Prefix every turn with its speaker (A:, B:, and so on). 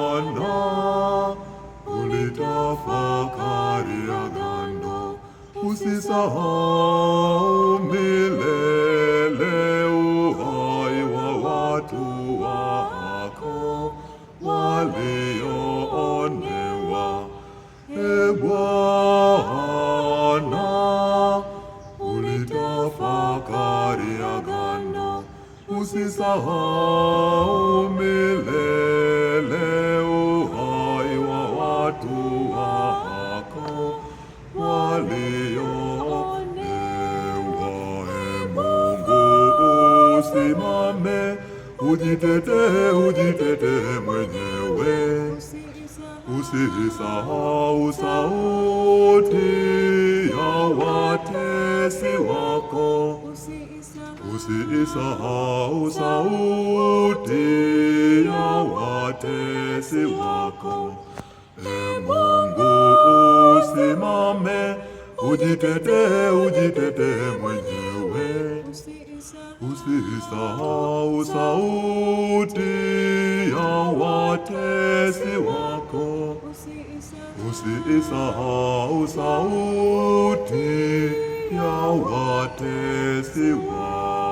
A: Bwana, ulitafakari agano, usisahau milele uhai wa watu wako walioonewa. Bwana, ulitafakari agano, usisahau milele uhai wa watu wako walioonewa. Mungu, usimame, ujitetee mwenyewe. Usisahau sauti ya watesi wako. Usisahau sauti ya watesi wako. Mungu, usimame, ujitetee mwenyewe. Usisahau sauti ya watesi wako. Usisahau sauti ya watesi wako.